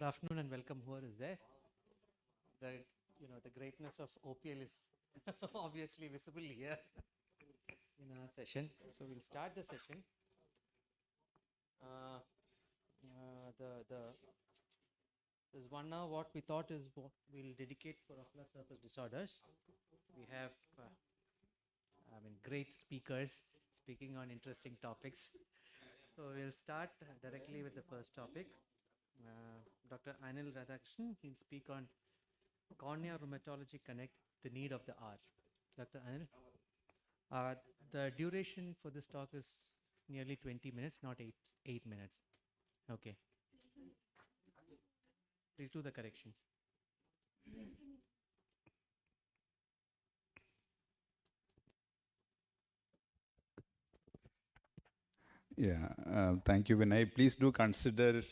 Good afternoon and welcome. Whoever is there? The greatness of OPL is obviously visible here in our session. So we'll start the session. There's 1 hour. What we thought is what we'll dedicate for ocular surface disorders. We have, great speakers speaking on interesting topics. So we'll start directly with the first topic. Dr. Anil Radhakrishnan, he'll speak on Cornea Rheumatology Connect, the need of the hour. Dr. Anil? The duration for this talk is nearly 20 minutes, not 8 minutes. Okay. Please do the corrections. Yeah, thank you, Vinay. Please do consider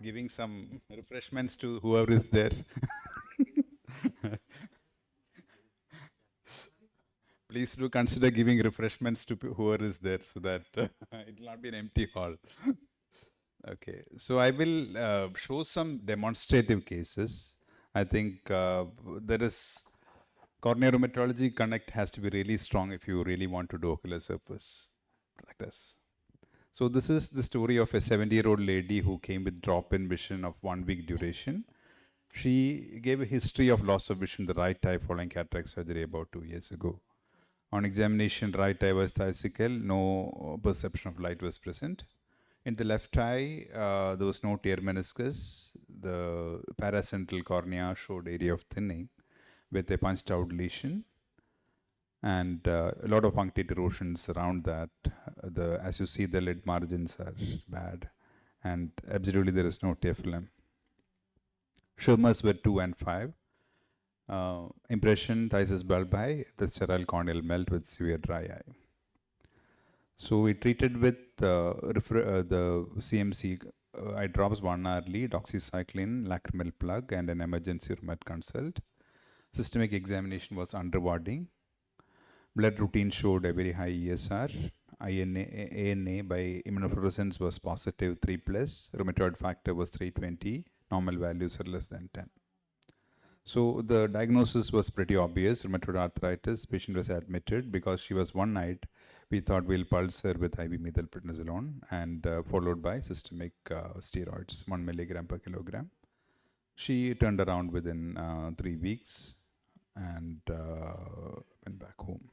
giving some refreshments to whoever is there. Please do consider giving refreshments to whoever is there so that it will not be an empty hall. Okay, so I will show some demonstrative cases. I think there is cornea rheumatology connect has to be really strong if you really want to do ocular surface practice. So this is the story of a 70-year-old lady who came with drop-in vision of 1 week duration. She gave a history of loss of vision in the right eye following cataract surgery about 2 years ago. On examination, right eye was thusical, no perception of light was present. In the left eye, there was no tear meniscus. The paracentral cornea showed area of thinning with a punched out lesion and a lot of punctate erosions around that. As you see, the lid margins are bad and absolutely there is no tear film. Tremors were 2 and 5. Impression, thysis bulbi, the sterile corneal melt with severe dry eye. So we treated with the CMC eye drops 1 hourly, doxycycline, lacrimal plug, and an emergency room at consult. Systemic examination was underwarding. Blood routine showed a very high ESR. ANA by immunofluorescence was positive 3+. Rheumatoid factor was 320. Normal values are less than 10. So the diagnosis was pretty obvious. Rheumatoid arthritis. Patient was admitted because she was one-eyed. We thought we'll pulse her with IV methylprednisolone and followed by systemic steroids, 1 milligram per kilogram. She turned around within 3 weeks and went back home.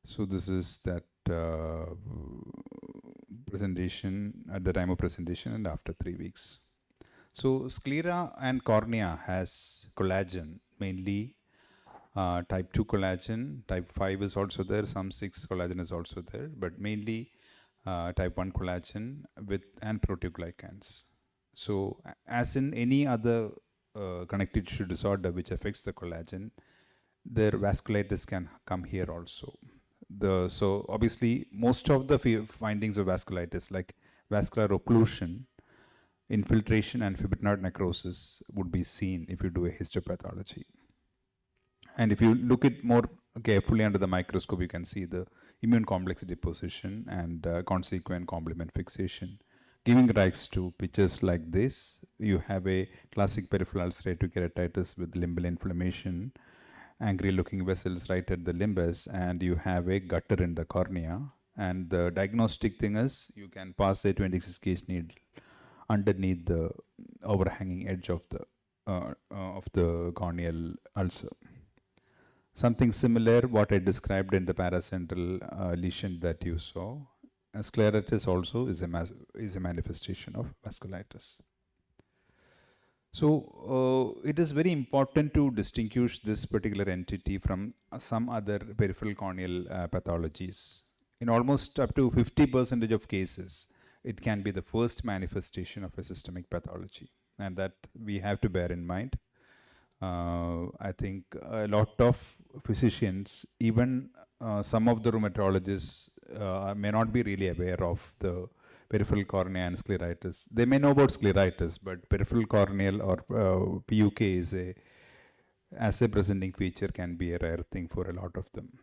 So this is that presentation at the time of presentation and after 3 weeks. So sclera and cornea has collagen, mainly type 2 collagen, type 5 is also there, some 6 collagen is also there, but mainly type 1 collagen and proteoglycans. So as in any other connective tissue disorder which affects the collagen, their vasculitis can come here also. So obviously most of the findings of vasculitis like vascular occlusion, infiltration and fibrinoid necrosis would be seen if you do a histopathology. And if you look at more carefully under the microscope, you can see the immune complex deposition and consequent complement fixation, giving rise to pictures like this. You have a classic peripheral ulcerative keratitis with limbal inflammation, angry looking vessels right at the limbus, and you have a gutter in the cornea. And the diagnostic thing is you can pass a 26 gauge needle underneath the overhanging edge of the corneal ulcer. Something similar what I described in the paracentral lesion that you saw. Scleritis also is a manifestation of vasculitis. So it is very important to distinguish this particular entity from some other peripheral corneal pathologies. In almost up to 50% of cases, it can be the first manifestation of a systemic pathology, and that we have to bear in mind. I think a lot of physicians, even some of the rheumatologists may not be really aware of the peripheral cornea and scleritis. They may know about scleritis, but peripheral corneal or PUK as a presenting feature can be a rare thing for a lot of them.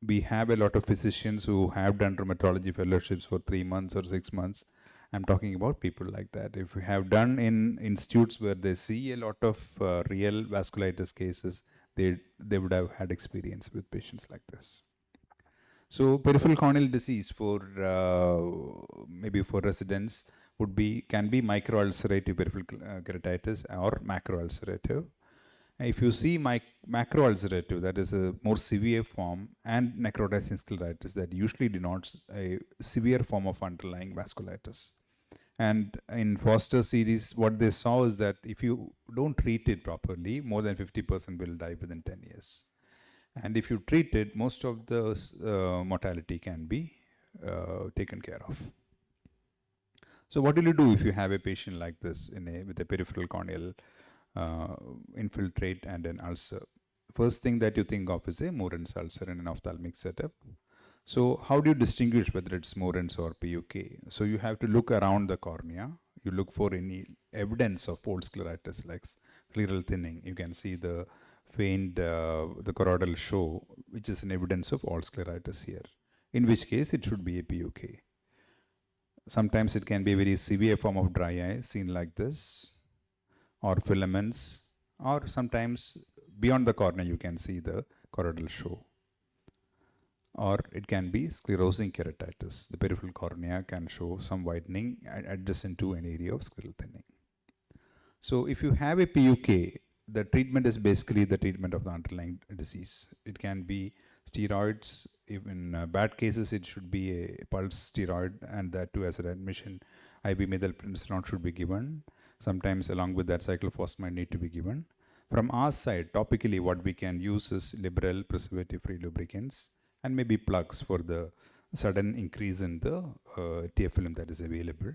We have a lot of physicians who have done rheumatology fellowships for 3 months or 6 months I'm talking about people like that. If you have done in institutes where they see a lot of real vasculitis cases, they would have had experience with patients like this. So peripheral corneal disease for maybe for residents can be microulcerative peripheral keratitis or macroulcerative. If you see macroulcerative, that is a more severe form, and necrotizing scleritis, that usually denotes a severe form of underlying vasculitis. And in Foster series, what they saw is that if you don't treat it properly, more than 50% will die within 10 years. And if you treat it, most of the mortality can be taken care of. So what will you do if you have a patient like this with a peripheral corneal infiltrate and an ulcer? First thing that you think of is a Moran's ulcer in an ophthalmic setup. So how do you distinguish whether it's Moran's or PUK? So you have to look around the cornea. You look for any evidence of pole scleritis like scleral thinning. You can see the faint, the choroidal show, which is an evidence of all scleritis here. In which case it should be a PUK. Sometimes it can be a very severe form of dry eye seen like this, or filaments, or sometimes beyond the cornea you can see the choroidal show. Or it can be sclerosing keratitis. The peripheral cornea can show some widening adjacent to an area of scleral thinning. So if you have a PUK, the treatment is basically the treatment of the underlying disease. It can be steroids. In bad cases, it should be a pulse steroid, and that too as an admission. IV methylprednisolone should be given. Sometimes along with that, cyclophosphamide need to be given. From our side, topically, what we can use is liberal preservative-free lubricants and maybe plugs for the sudden increase in the tear film that is available.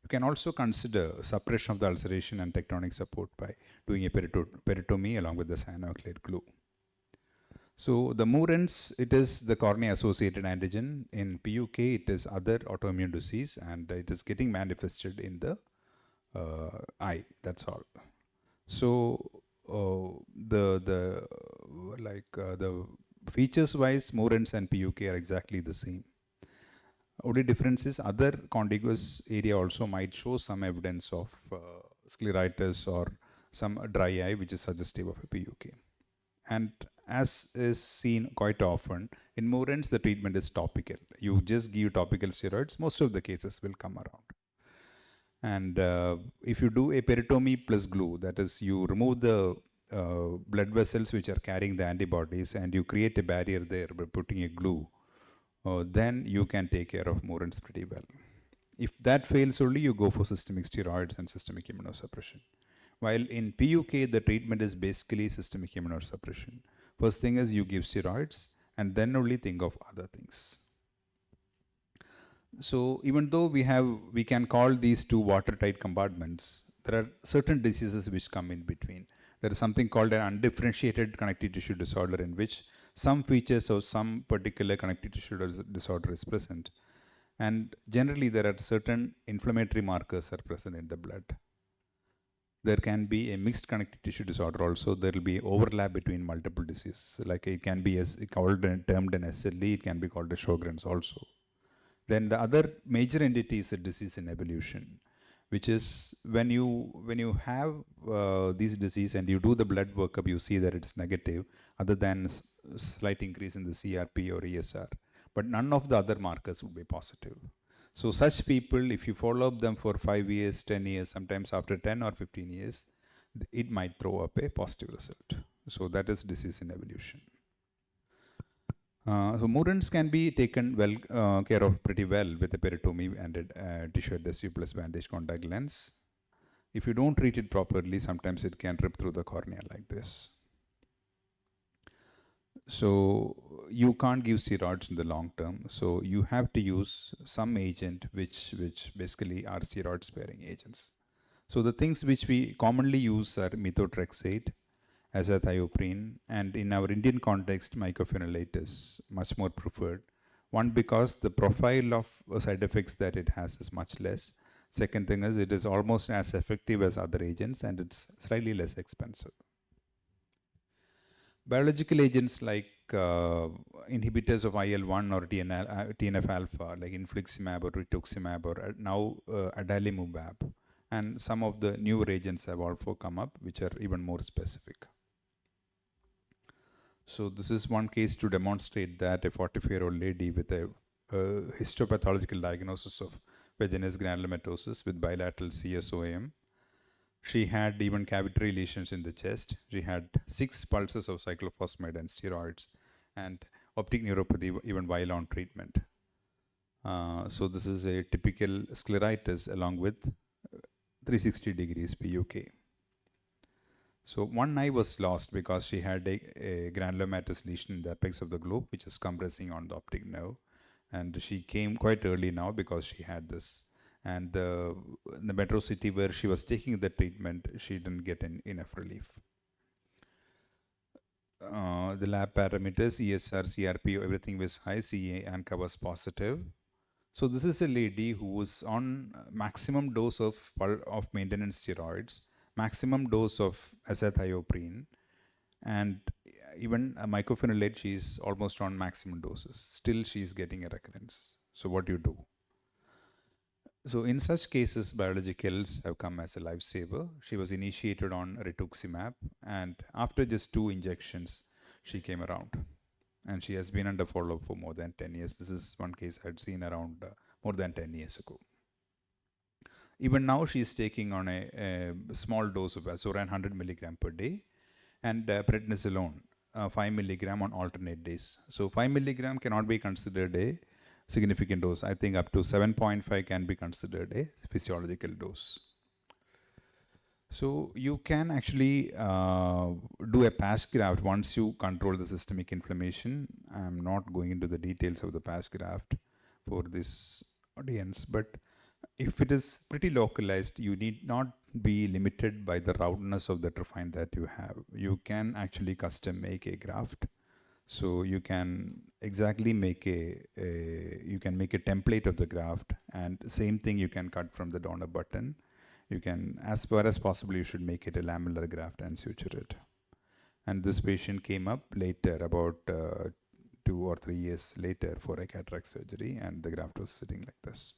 You can also consider suppression of the ulceration and tectonic support by doing a peritomy along with the cyanoacrylate glue. So the Moran's, it is the cornea-associated antigen. In PUK, it is other autoimmune disease, and it is getting manifested in the eye. That's all. So the features-wise, Moran's and PUK are exactly the same. Only difference is other contiguous area also might show some evidence of scleritis or some dry eye, which is suggestive of a PUK. And as is seen quite often, in Moran's the treatment is topical. You just give topical steroids, most of the cases will come around. And if you do a peritomy plus glue, that is, you remove the blood vessels which are carrying the antibodies and you create a barrier there by putting a glue, then you can take care of Moran's pretty well. If that fails only, you go for systemic steroids and systemic immunosuppression. While in PUK, the treatment is basically systemic immunosuppression. First thing is you give steroids and then only think of other things. So even though we can call these two watertight compartments, there are certain diseases which come in between. There is something called an undifferentiated connective tissue disorder, in which some features of some particular connective tissue disorder is present. And generally there are certain inflammatory markers are present in the blood. There can be a mixed connective tissue disorder also. There will be overlap between multiple diseases. Like it can be termed an SLE, it can be called a Sjogren's also. Then the other major entity is a disease in evolution, which is when you have these disease and you do the blood workup, you see that it's negative, other than slight increase in the CRP or ESR. But none of the other markers would be positive. So such people, if you follow up them for 5 years, 10 years, sometimes after 10 or 15 years, it might throw up a positive result. So that is disease in evolution. So Moran's can be taken care of pretty well with a peritomy and a tissue adhesive plus bandage contact lens. If you don't treat it properly, sometimes it can rip through the cornea like this. So you can't give steroids in the long term. So you have to use some agent which basically are steroid sparing agents. So the things which we commonly use are methotrexate, azathioprine, and in our Indian context, mycophenolate is much more preferred. One, because the profile of side effects that it has is much less. Second thing is it is almost as effective as other agents and it's slightly less expensive. Biological agents like inhibitors of IL-1 or TNF alpha, like infliximab or rituximab or now adalimumab. And some of the new agents have also come up, which are even more specific. So this is one case to demonstrate that a 44-year-old lady with a histopathological diagnosis of vaginous granulomatosis with bilateral CSOAM. She had even cavitary lesions in the chest. She had 6 pulses of cyclophosphamide and steroids and optic neuropathy even while on treatment. So this is a typical scleritis along with 360 degrees PUK. So one eye was lost because she had a granulomatous lesion in the apex of the globe, which is compressing on the optic nerve. And she came quite early now because she had this. And in the metro city where she was taking the treatment, she didn't get enough relief. The lab parameters, ESR, CRP, everything was high, CA and ANCA was positive. So this is a lady who was on maximum dose of maintenance steroids, maximum dose of azathioprine, and even a mycophenolate, she is almost on maximum doses. Still, she is getting a recurrence. So what do you do? So in such cases, biologicals have come as a lifesaver. She was initiated on rituximab, and after just 2 injections, she came around. And she has been under follow-up for more than 10 years. This is one case I had seen around more than 10 years ago. Even now, she is taking on a small dose of azoran 100 milligram per day and prednisolone 5 milligram on alternate days. So 5 milligram cannot be considered a significant dose. I think up to 7.5 can be considered a physiological dose. So you can actually do a patch graft once you control the systemic inflammation. I'm not going into the details of the patch graft for this audience, but if it is pretty localized, you need not be limited by the roundness of the trephine that you have. You can actually custom make a graft. So you can exactly make you can make a template of the graft, and same thing you can cut from the donor button. You can, as far as possible, you should make it a lamellar graft and suture it. And this patient came up later, about 2 or 3 years later, for a cataract surgery, and the graft was sitting like this.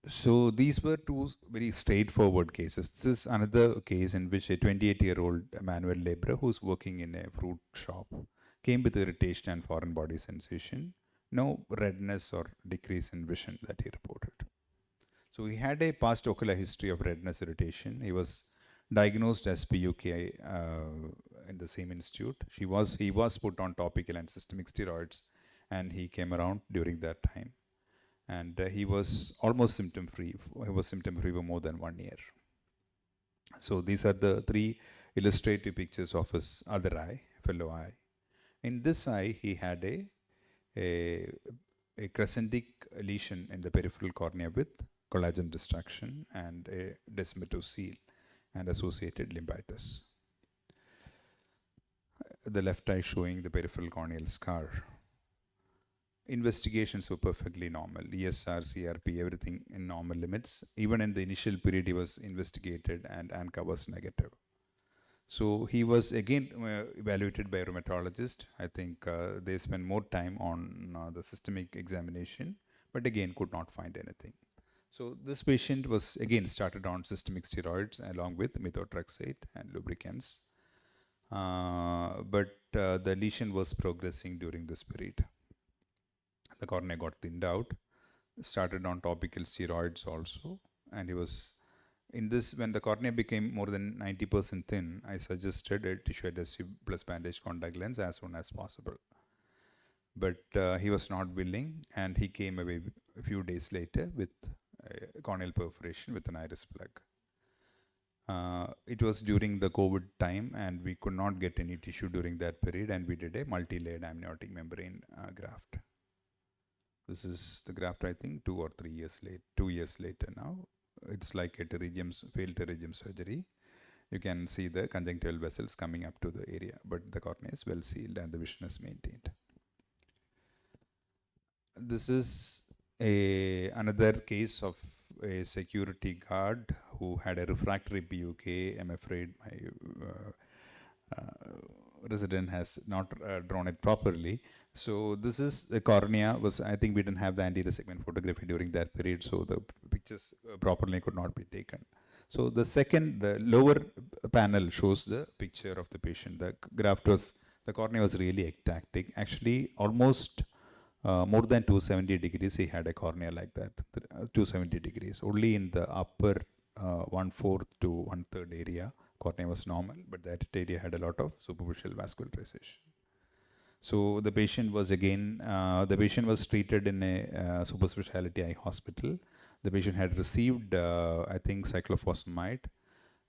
So these were 2 very straightforward cases. This is another case in which a 28-year-old manual laborer who's working in a fruit shop came with irritation and foreign body sensation, no redness or decrease in vision that he reported. So he had a past ocular history of redness irritation. He was diagnosed as PUK in the same institute. He was put on topical and systemic steroids, and he came around during that time. And he was almost symptom-free. He was symptom-free for more than 1 year. So these are the 3 illustrative pictures of his other eye, fellow eye. In this eye, he had a crescentic lesion in the peripheral cornea with collagen destruction and a descemetocele and associated limbitis. The left eye showing the peripheral corneal scar. Investigations were perfectly normal. ESR, CRP, everything in normal limits. Even in the initial period, he was investigated and ANCA was negative. So he was again evaluated by a rheumatologist. I think they spent more time on the systemic examination, but again could not find anything. So this patient was again started on systemic steroids along with methotrexate and lubricants. But the lesion was progressing during this period. The cornea got thinned out, started on topical steroids also, and he was in this. When the cornea became more than 90% thin, I suggested a tissue adhesive plus bandage contact lens as soon as possible. But he was not willing, and he came away a few days later with corneal perforation with an iris plug. It was during the COVID time, and we could not get any tissue during that period, and we did a multi-layered amniotic membrane graft. This is the graft, I think, 2 or 3 years late. 2 years later now. It's like a failed pterygium surgery. You can see the conjunctival vessels coming up to the area, but the cornea is well sealed and the vision is maintained. This is another case of a security guard who had a refractory PUK. I'm afraid my resident has not drawn it properly. So this is the cornea was, I think we didn't have the anterior segment photography during that period, so the pictures properly could not be taken. So the lower panel shows the picture of the patient. The cornea was really ectatic. Actually, almost more than 270 degrees, he had a cornea like that, 270 degrees. Only in the upper 1/4 to 1/3 area, cornea was normal, but that area had a lot of superficial vascularization. So the patient was treated in a super specialty eye hospital. The patient had received, I think, cyclophosphamide,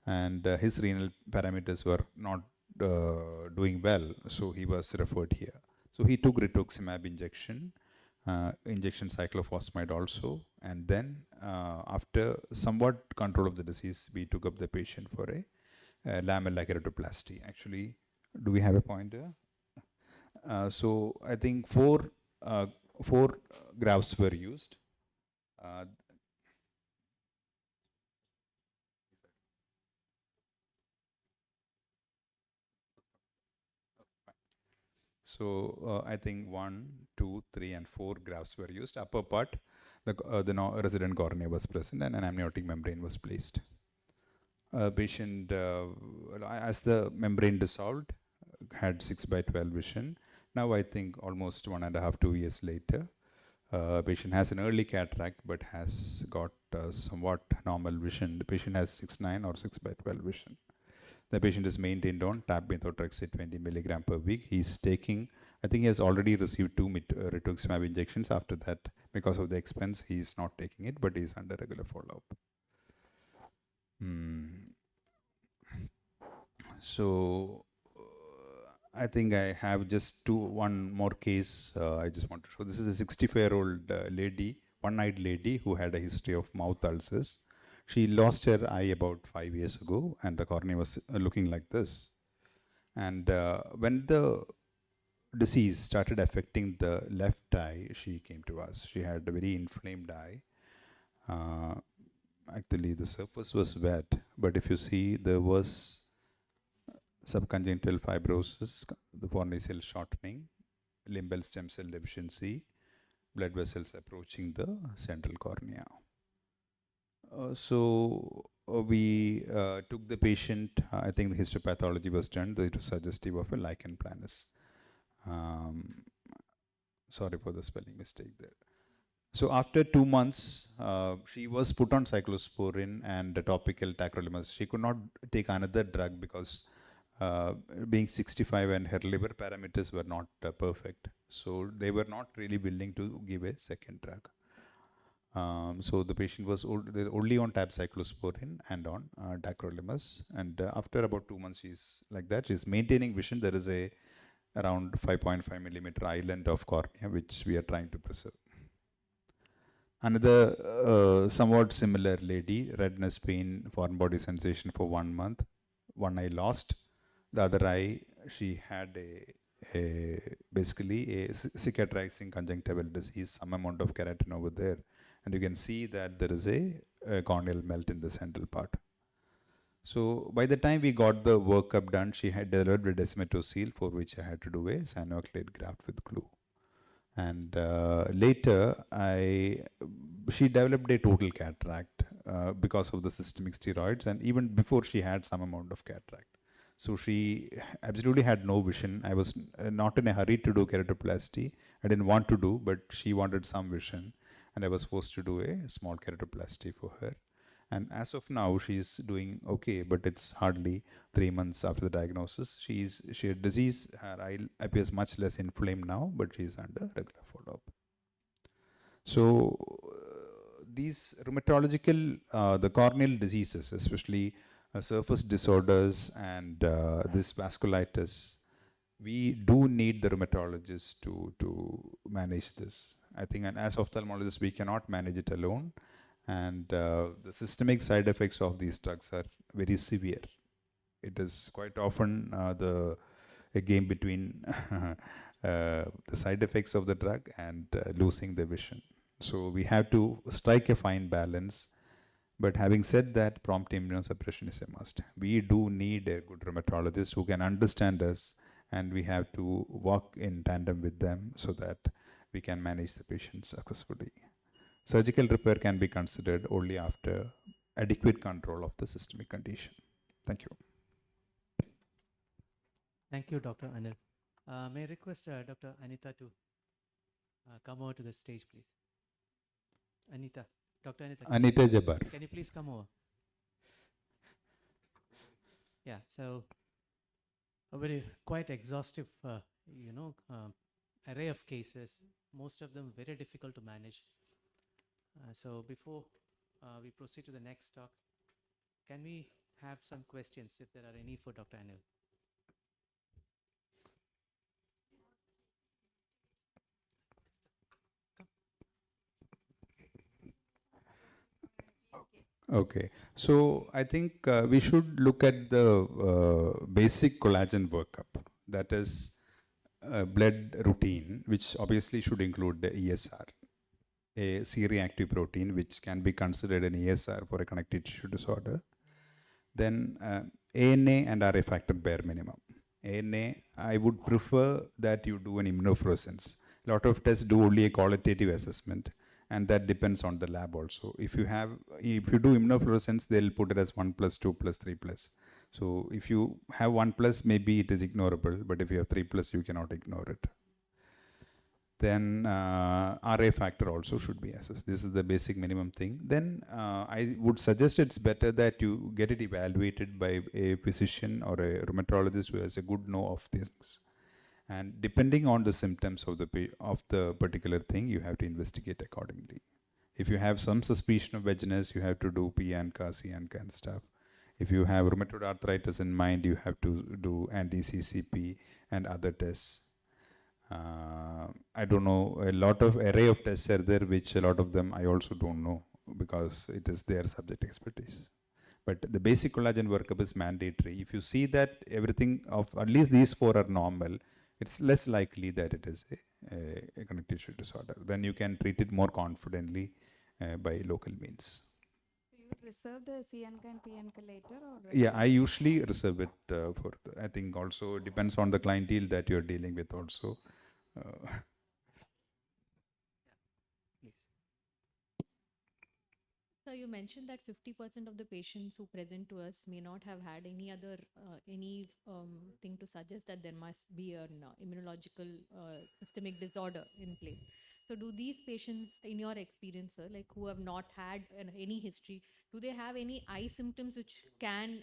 and his renal parameters were not doing well, so he was referred here. So he took rituximab injection cyclophosphamide also, and then after somewhat control of the disease, we took up the patient for a lamellar keratoplasty. Actually, do we have a pointer? So I think four grafts were used. So I think 1, 2, 3, and 4 grafts were used. Upper part, the resident cornea was present, and an amniotic membrane was placed. Patient, as the membrane dissolved, had 6/12 vision. Now I think almost 1.5, 2 years later, patient has an early cataract but has got somewhat normal vision. The patient has 6/9 or 6/12 vision. The patient is maintained on tab methotrexate 20 milligram per week. He's taking, I think he has already received 2 rituximab injections. After that, because of the expense, he is not taking it, but he is under regular follow-up. So I think I have just one more case I just want to show. This is a 65-year-old lady, one-eyed lady who had a history of mouth ulcers. She lost her eye about 5 years ago, and the cornea was looking like this. And when the disease started affecting the left eye, she came to us. She had a very inflamed eye. Actually, the surface was wet, but if you see, there was subconjunctival fibrosis, the fornicell shortening, limbal stem cell deficiency, blood vessels approaching the central cornea. We took the patient, I think the histopathology was done, it was suggestive of a lichen planus. Sorry for the spelling mistake there. So after 2 months, she was put on cyclosporin and topical tacrolimus. She could not take another drug because being 65 and her liver parameters were not perfect. So they were not really willing to give a second drug. So the patient was only on tab cyclosporin and on tacrolimus. And after about 2 months, she's like that. She's maintaining vision. There is a around 5.5 millimeter island of cornea, which we are trying to preserve. Another somewhat similar lady, redness, pain, foreign body sensation for 1 month. One eye lost. The other eye, she had basically a cicatrizing conjunctival disease, some amount of keratin over there. And you can see that there is a corneal melt in the central part. So by the time we got the workup done, she had developed a descemetocele, for which I had to do a cyanoacrylate graft with glue. And later, she developed a total cataract because of the systemic steroids, and even before she had some amount of cataract. So she absolutely had no vision. I was not in a hurry to do keratoplasty. I didn't want to do, but she wanted some vision, and I was forced to do a small keratoplasty for her. And as of now, she's doing okay, but it's hardly 3 months after the diagnosis. Her disease, her eye appears much less inflamed now, but she's under regular follow-up. So these rheumatological, the corneal diseases, especially surface disorders and this vasculitis, we do need the rheumatologist to manage this. I think, and as ophthalmologists, we cannot manage it alone. And the systemic side effects of these drugs are very severe. It is quite often a game between the side effects of the drug and losing the vision. So we have to strike a fine balance But having said that, prompt immunosuppression is a must. We do need a good rheumatologist who can understand us, and we have to work in tandem with them so that we can manage the patient successfully. Surgical repair can be considered only after adequate control of the systemic condition. Thank you. Thank you, Dr. Anil. May I request Dr. Anita to come over to the stage, please? Anita, Dr. Anita. Anita Jabbar. Can you please come over? Yeah, so a very quite exhaustive, array of cases, most of them very difficult to manage. So before we proceed to the next talk, can we have some questions if there are any for Dr. Anil? Okay, so I think we should look at the basic collagen workup, that is blood routine, which obviously should include the ESR, a C-reactive protein, which can be considered an ESR for a connective tissue disorder. Then ANA and RA factor bare minimum. ANA, I would prefer that you do an immunofluorescence. A lot of tests do only a qualitative assessment, and that depends on the lab also. If you do immunofluorescence, they'll put it as 1 plus, 2 plus, 3 plus. So if you have 1 plus, maybe it is ignorable, but if you have 3 plus, you cannot ignore it. Then RA factor also should be assessed. This is the basic minimum thing. Then I would suggest it's better that you get it evaluated by a physician or a rheumatologist who has a good know of things. And depending on the symptoms of the particular thing, you have to investigate accordingly. If you have some suspicion of vaginous, you have to do P-ANCA, C-ANCA and stuff. If you have rheumatoid arthritis in mind, you have to do anti-CCP and other tests. I don't know, a lot of array of tests are there, which a lot of them I also don't know because it is their subject expertise. But the basic collagen workup is mandatory. If you see that everything of at least these 4 are normal, it's less likely that it is a connective tissue disorder. Then you can treat it more confidently by local means. So you would reserve the C-ANCA and P-ANCA later? Or yeah, I usually reserve it I think also depends on the clientele that you're dealing with also. So you mentioned that 50% of the patients who present to us may not have had any other thing to suggest that there must be an immunological systemic disorder in place. So do these patients, in your experience, sir, like who have not had any history, do they have any eye symptoms which can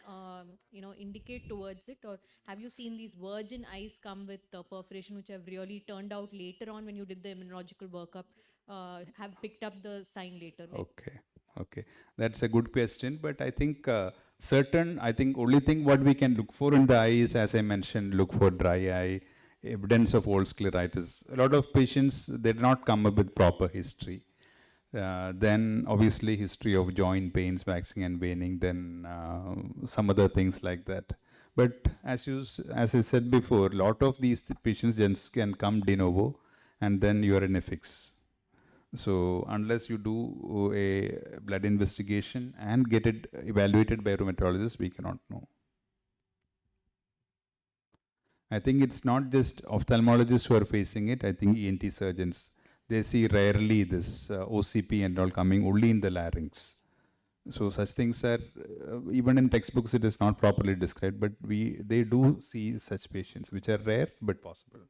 indicate towards it, or have you seen these virgin eyes come with perforation which have really turned out later on when you did the immunological workup, have picked up the sign later? Okay, that's a good question, but I think only thing what we can look for in the eye is, as I mentioned, look for dry eye, evidence of old scleritis. A lot of patients, they do not come up with proper history. Then obviously history of joint pains, waxing and waning, then some other things like that. But as I said before, a lot of these patients just can come de novo, and then you are in a fix. So unless you do a blood investigation and get it evaluated by a rheumatologist, we cannot know. I think it's not just ophthalmologists who are facing it. I think ENT surgeons, they see rarely this OCP and all coming only in the larynx. So such things are, even in textbooks it is not properly described, but they do see such patients, which are rare but possible.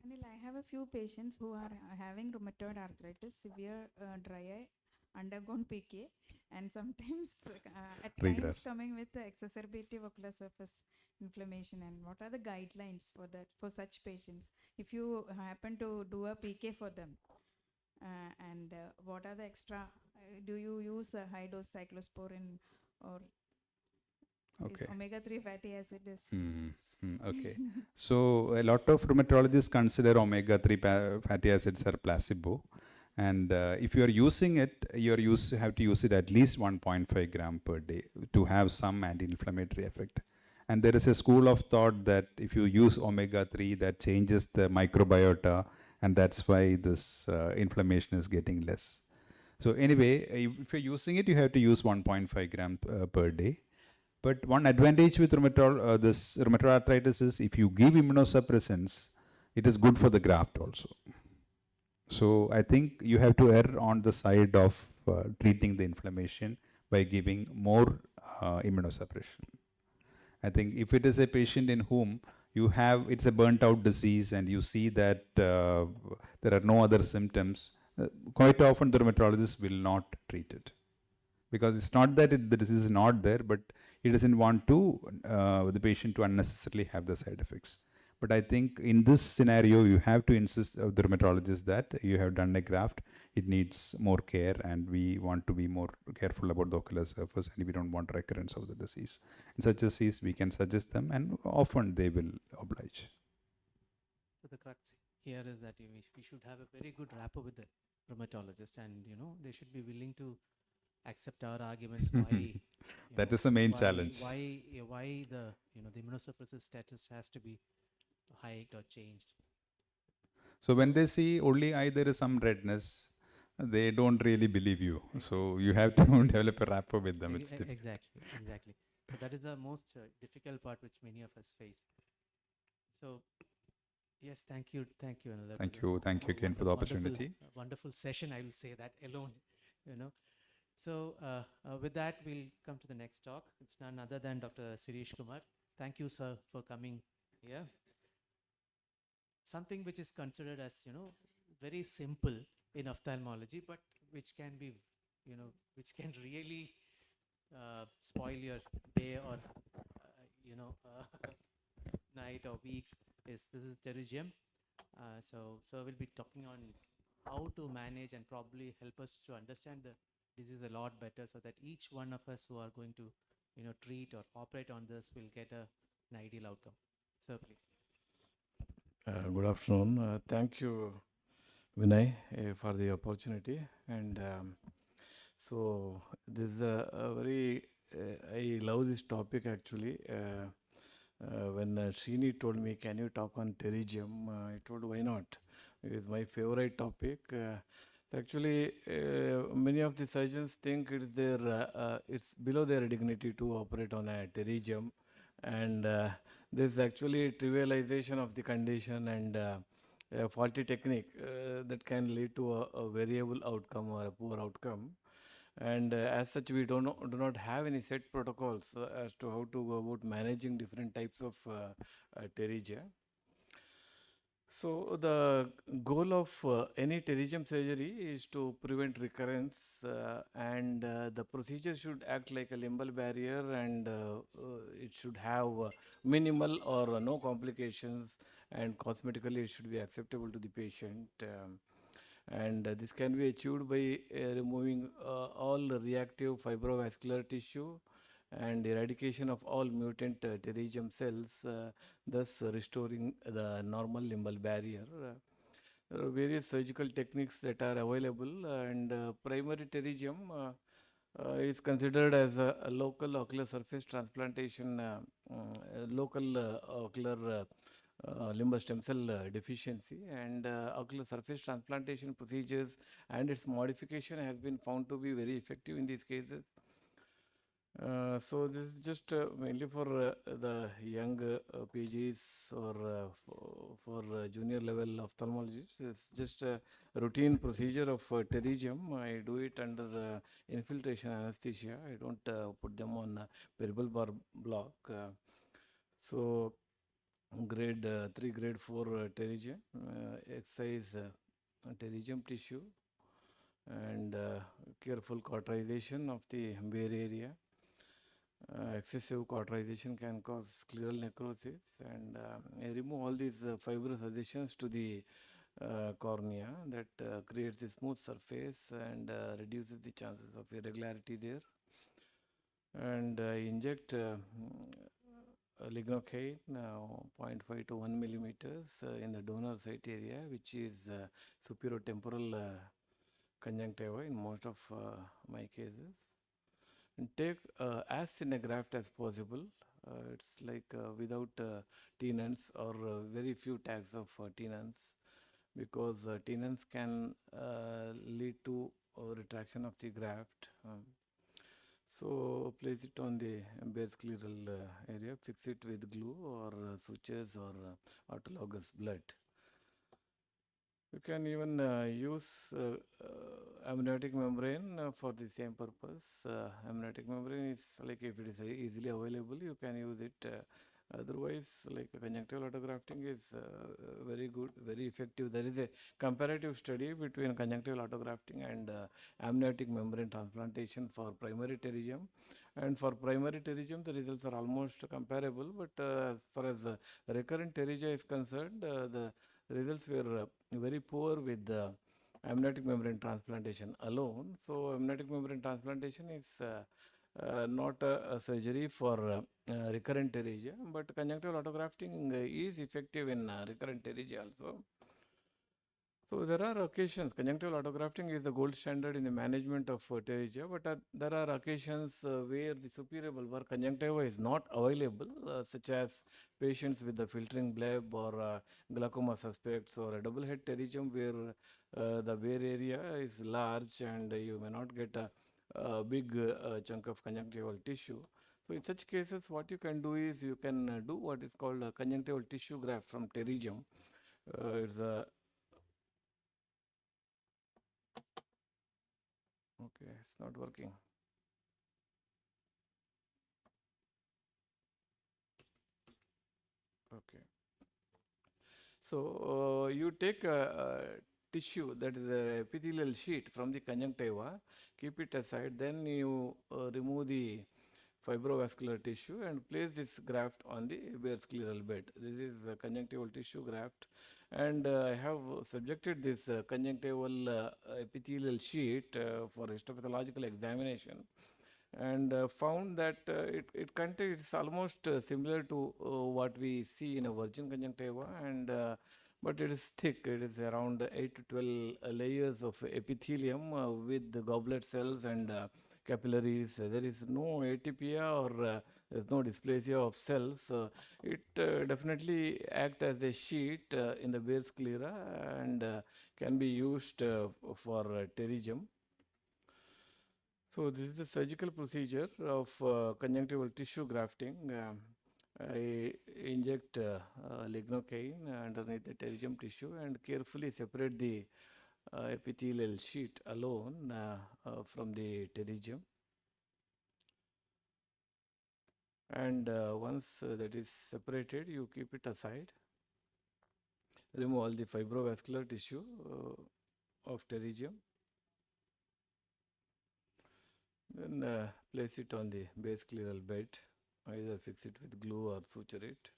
Anil, I have a few patients who are having rheumatoid arthritis, severe dry eye, undergone PK, and sometimes at times coming with exacerbative ocular surface inflammation. And what are the guidelines for such patients? If you happen to do a PK for them, and what are the extra? Do you use high dose cyclosporin or omega-3 fatty acid is? Okay. So a lot of rheumatologists consider omega-3 fatty acids are placebo. And if you are using it, have to use it at least 1.5 gram per day to have some anti-inflammatory effect. And there is a school of thought that if you use omega-3, that changes the microbiota, and that's why this inflammation is getting less. So anyway, if you're using it, you have to use 1.5 gram per day. But one advantage with this rheumatoid arthritis is if you give immunosuppressants, it is good for the graft also. So I think you have to err on the side of treating the inflammation by giving more immunosuppression. I think if it is a patient in whom it's a burnt out disease and you see that there are no other symptoms, quite often the rheumatologist will not treat it. Because it's not that the disease is not there, but he doesn't want the patient to unnecessarily have the side effects. But I think in this scenario, you have to insist of the rheumatologist that you have done a graft, it needs more care, and we want to be more careful about the ocular surface, and we don't want recurrence of the disease. In such a case, we can suggest them, and often they will oblige. So the crux here is that we should have a very good rapport with the rheumatologist, and they should be willing to accept our arguments why That is the main challenge. Why the the immunosuppressive status has to be hiked or changed. So when they see only eye there is some redness, they don't really believe you. So you have to develop a rapport with them. Exactly. So that is the most difficult part which many of us face. So yes, thank you, Anil. Thank you again for the opportunity. Wonderful session, I will say that alone, So with that, we'll come to the next talk. It's none other than Dr. Sirish Kumar. Thank you, sir, for coming here. Something which is considered as, very simple in ophthalmology, but which can be, which can really spoil your day or, night or weeks. This is pterygium. So we'll be talking on how to manage and probably help us to understand the disease a lot better, so that each one of us who are going to, treat or operate on this will get an ideal outcome. So please. Good afternoon. Thank you, Vinay, for the opportunity. And so this is a very, I love this topic actually. When Srini told me, can you talk on pterygium? I told, why not? It's my favorite topic. Actually, many of the surgeons think it's below their dignity to operate on a pterygium, and this is actually trivialization of the condition and a faulty technique that can lead to a variable outcome or a poor outcome. And as such, we do not have any set protocols as to how to go about managing different types of pterygia. So the goal of any pterygium surgery is to prevent recurrence, and the procedure should act like a limbal barrier, and it should have minimal or no complications, and cosmetically it should be acceptable to the patient. And this can be achieved by removing all reactive fibrovascular tissue and eradication of all mutant pterygium cells, thus restoring the normal limbal barrier. There are various surgical techniques that are available, and primary pterygium is considered as a local ocular surface transplantation, local ocular limbal stem cell deficiency, and ocular surface transplantation procedures and its modification has been found to be very effective in these cases. So this is just mainly for the young PGs or for junior level ophthalmologists. It's just a routine procedure of pterygium. I do it under infiltration anesthesia. I don't put them on peripheral bar block. So grade 3, grade 4 pterygium, excise pterygium tissue, and careful cauterization of the bare area. Excessive cauterization can cause scleral necrosis, and remove all these fibrous adhesions to the cornea that creates a smooth surface and reduces the chances of irregularity there. And inject lignocaine 0.5 to 1 millimeters in the donor site area, which is superiotemporal conjunctiva in most of my cases. And take as thin a graft as possible. It's like without tenons or very few tags of tenons, because tenons can lead to retraction of the graft. So place it on the bare scleral area, fix it with glue or sutures or autologous blood. You can even use amniotic membrane for the same purpose. Amniotic membrane is like, if it is easily available, you can use it. Otherwise, like conjunctival autografting is very good, very effective. There is a comparative study between conjunctival autografting and amniotic membrane transplantation for primary pterygium. And for primary pterygium, the results are almost comparable. But as far as recurrent pterygia is concerned, the results were very poor with amniotic membrane transplantation alone. So amniotic membrane transplantation is not a surgery for recurrent pterygia, but conjunctival autografting is effective in recurrent pterygia also. So there are occasions, conjunctival autografting is the gold standard in the management of pterygia, but there are occasions where the superior bulbar conjunctiva is not available, such as patients with the filtering bleb or glaucoma suspects, or a double head pterygium where the bare area is large and you may not get a big chunk of conjunctival tissue. So in such cases, what you can do is you can do what is called a conjunctival tissue graft from pterygium. It's a Okay, it's not working. Okay. So you take a tissue, that is a epithelial sheet from the conjunctiva, keep it aside, then you remove the fibrovascular tissue and place this graft on the bare scleral bed. This is a conjunctival tissue graft, and I have subjected this conjunctival epithelial sheet for histopathological examination, and found that it contains almost similar to what we see in a virgin conjunctiva, and but it is thick. It is around 8 to 12 layers of epithelium with the goblet cells and capillaries. There is no atypia or there is no dysplasia of cells. It definitely act as a sheet in the bare sclera and can be used for pterygium. So this is the surgical procedure of conjunctival tissue grafting. I inject lignocaine underneath the pterygium tissue and carefully separate the epithelial sheet alone from the pterygium. And once that is separated, you keep it aside. Remove all the fibrovascular tissue of pterygium. Then place it on the base scleral bed. Either fix it with glue or suture it.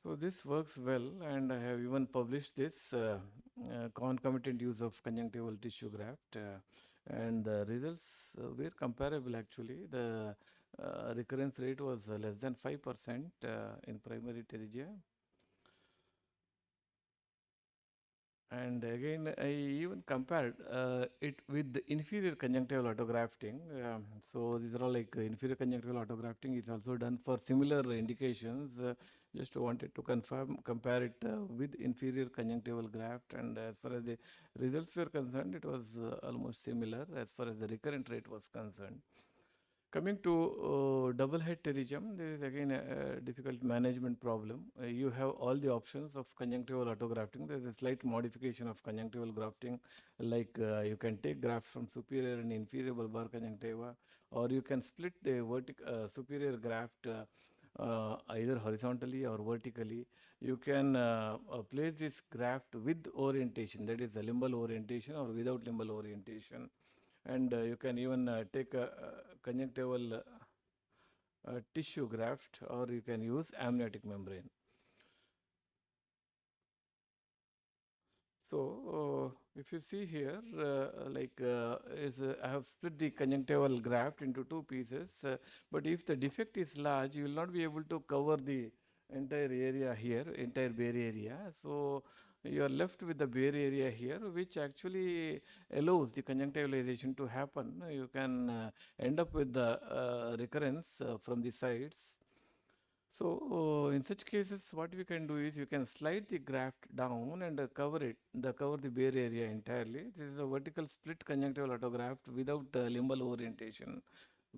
So this works well, and I have even published this concomitant use of conjunctival tissue graft, and the results were comparable actually. The recurrence rate was less than 5% in primary pterygia. And again, I even compared it with the inferior conjunctival autografting. So these are all like inferior conjunctival autografting is also done for similar indications. Just wanted to compare it with inferior conjunctival graft, and as far as the results were concerned, it was almost similar as far as the recurrent rate was concerned. Coming to double head pterygium, there is again a difficult management problem. You have all the options of conjunctival autografting. There is a slight modification of conjunctival grafting, like you can take graft from superior and inferior bulbar conjunctiva, or you can split the superior graft either horizontally or vertically. You can place this graft with orientation, that is a limbal orientation or without limbal orientation. And you can even take a conjunctival tissue graft, or you can use amniotic membrane. So if you see here, I have split the conjunctival graft into two pieces, but if the defect is large, you will not be able to cover the entire area here, entire bare area. So you are left with the bare area here, which actually allows the conjunctivalization to happen. You can end up with the recurrence from the sides. So in such cases, what we can do is you can slide the graft down and cover the bare area entirely. This is a vertical split conjunctival autograft without limbal orientation.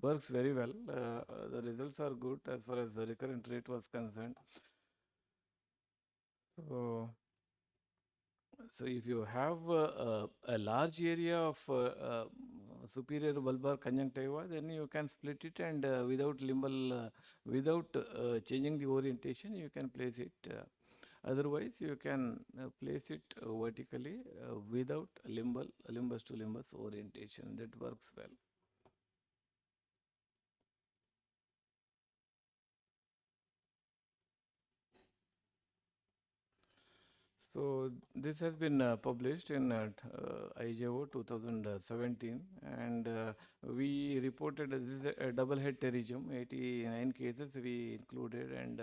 Works very well. The results are good as far as the recurrent rate was concerned. So, so if you have a large area of superior bulbar conjunctiva, then you can split it and without changing the orientation, you can place it. Otherwise, you can place it vertically without limbus to limbus orientation. That works well. So this has been published in IJO 2017, and we reported this is a double head pterygium. 89 cases we included, and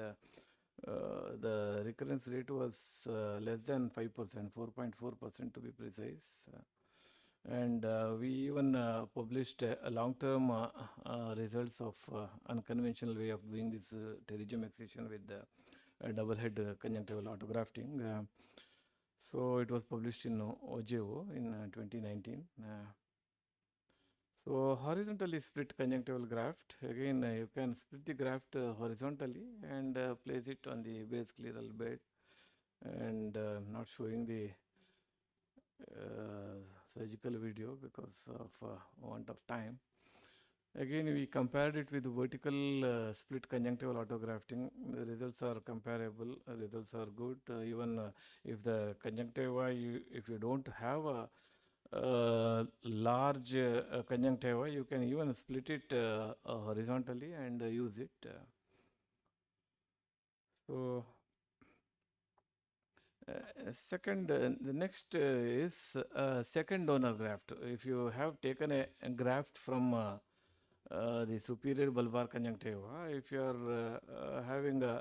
the recurrence rate was less than 5%, 4.4% to be precise. And we even published long-term results of unconventional way of doing this pterygium excision with the double head conjunctival autografting. So it was published in OJO in 2019. So horizontally split conjunctival graft. Again, you can split the graft horizontally and place it on the base scleral bed. And not showing the surgical video because of want of time. Again, we compared it with vertical split conjunctival autografting. The results are comparable. Results are good. Even if the conjunctiva, if you don't have a large conjunctiva, you can even split it horizontally and use it. So the next is second donor graft. If you have taken a graft from the superior bulbar conjunctiva, if you are having a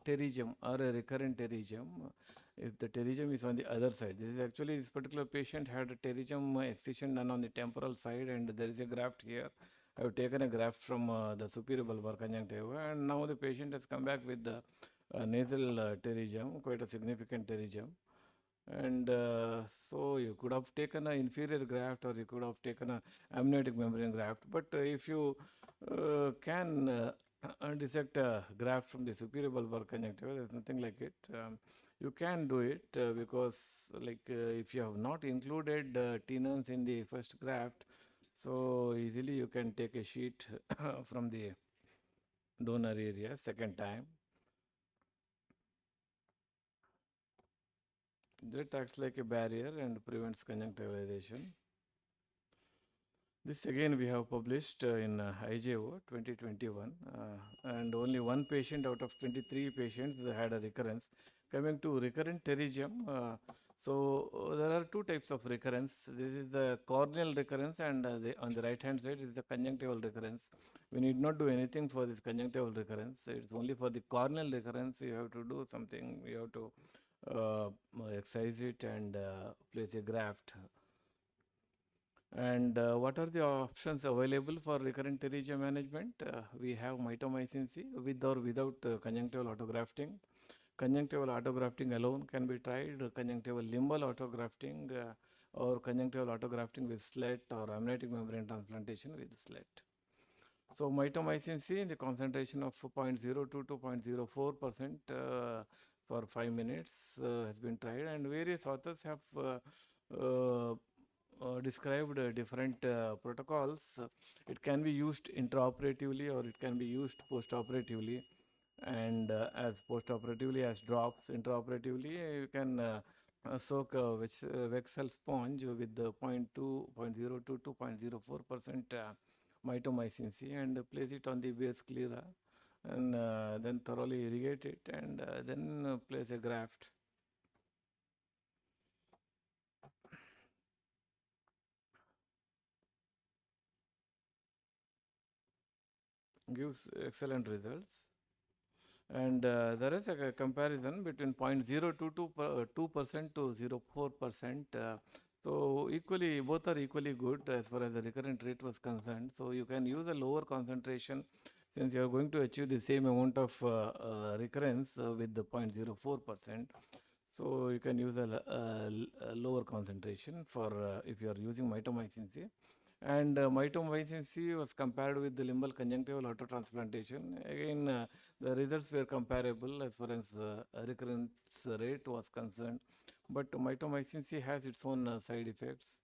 pterygium or a recurrent pterygium, if the pterygium is on the other side, this particular patient had a pterygium excision done on the temporal side, and there is a graft here. I have taken a graft from the superior bulbar conjunctiva, and now the patient has come back with the nasal pterygium, quite a significant pterygium. And so you could have taken an inferior graft, or you could have taken a amniotic membrane graft. But if you can dissect a graft from the superior bulbar conjunctiva, there's nothing like it. You can do it because, if you have not included tenons in the first graft, so easily you can take a sheet from the donor area second time. That acts like a barrier and prevents conjunctivalization. This again we have published in IJO 2021, and only one patient out of 23 patients had a recurrence. Coming to recurrent pterygium, there are two types of recurrence. This is the corneal recurrence, and on the right hand side is the conjunctival recurrence. We need not do anything for this conjunctival recurrence. It's only for the corneal recurrence you have to do something. You have to excise it and place a graft. And what are the options available for recurrent pterygium management? We have mitomycin C with or without conjunctival autografting. Conjunctival autografting alone can be tried. Conjunctival limbal autografting or conjunctival autografting with slit, or amniotic membrane transplantation with slit. So mitomycin C in the concentration of 0.02 to 0.04% for 5 minutes has been tried, and various authors have described different protocols. It can be used intraoperatively, or it can be used postoperatively. And as postoperatively as drops, intraoperatively you can soak Vexel sponge with the 0.02 to 0.04% mitomycin C and place it on the base sclera, and then thoroughly irrigate it, and then place a graft. Gives excellent results. And there is a comparison between 0.022% to 0.04%. So both are equally good as far as the recurrent rate was concerned. So you can use a lower concentration since you are going to achieve the same amount of recurrence with the 0.04%, so you can use a lower concentration for if you are using mitomycin C. And mitomycin C was compared with the limbal conjunctival autotransplantation. Again, the results were comparable as far as recurrence rate was concerned. But mitomycin C has its own side effects.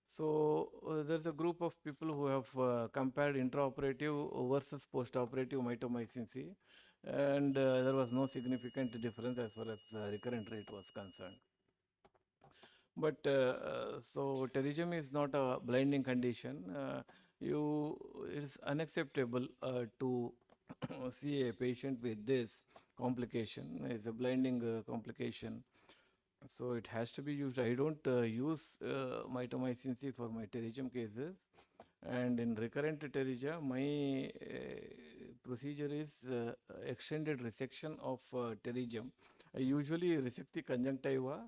So there's a group of people who have compared intraoperative versus postoperative mitomycin C, and there was no significant difference as far as recurrent rate was concerned. But so pterygium is not a blinding condition. It's unacceptable to see a patient with this complication. It's a blinding complication. So it has to be used. I don't use mitomycin C for my pterygium cases. And in recurrent pterygia, my procedure is extended resection of pterygium. I usually resect the conjunctiva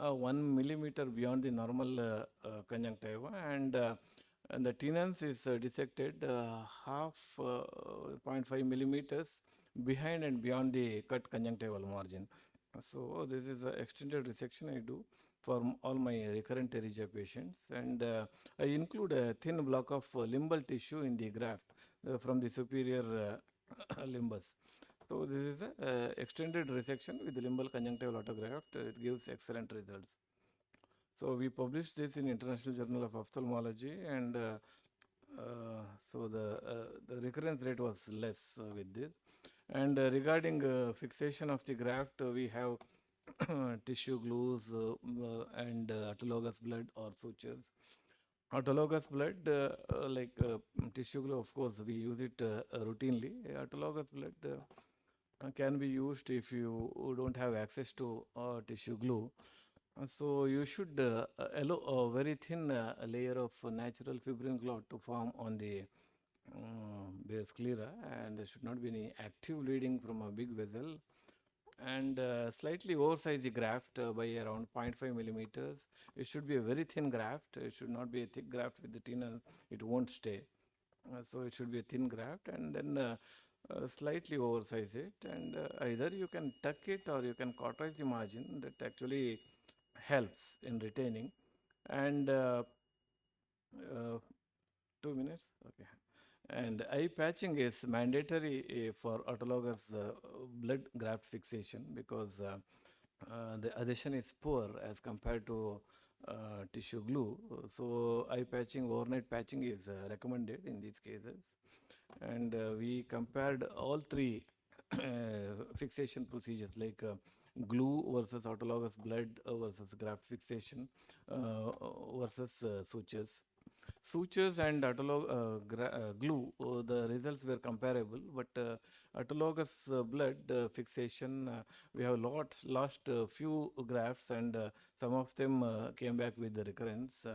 1 millimeter beyond the normal conjunctiva, and the tenons is dissected half 0.5 millimeters behind and beyond the cut conjunctival margin. So this is an extended resection I do for all my recurrent pterygia patients, and I include a thin block of limbal tissue in the graft from the superior limbus. So this is a extended resection with the limbal conjunctival autograft. It gives excellent results. So we published this in International Journal of Ophthalmology, and so the recurrence rate was less with this. And regarding fixation of the graft, we have tissue glues and autologous blood or sutures. Autologous blood, like tissue glue, of course, we use it routinely. Autologous blood can be used if you don't have access to tissue glue. So you should allow a very thin layer of natural fibrin clot to form on the base sclera, and there should not be any active bleeding from a big vessel, and slightly oversize the graft by around 0.5 millimeters. It should be a very thin graft. It should not be a thick graft with the tenor. It won't stay. So it should be a thin graft, and then slightly oversize it, and either you can tuck it or you can cauterize the margin. That actually helps in retaining. And 2 minutes, okay. And eye patching is mandatory for autologous blood graft fixation, because the adhesion is poor as compared to tissue glue. So eye patching, overnight patching is recommended in these cases. And we compared all three fixation procedures, like glue versus autologous blood versus graft fixation versus sutures. Sutures and glue, the results were comparable, but autologous blood fixation, we have lost few grafts, and some of them came back with the recurrence.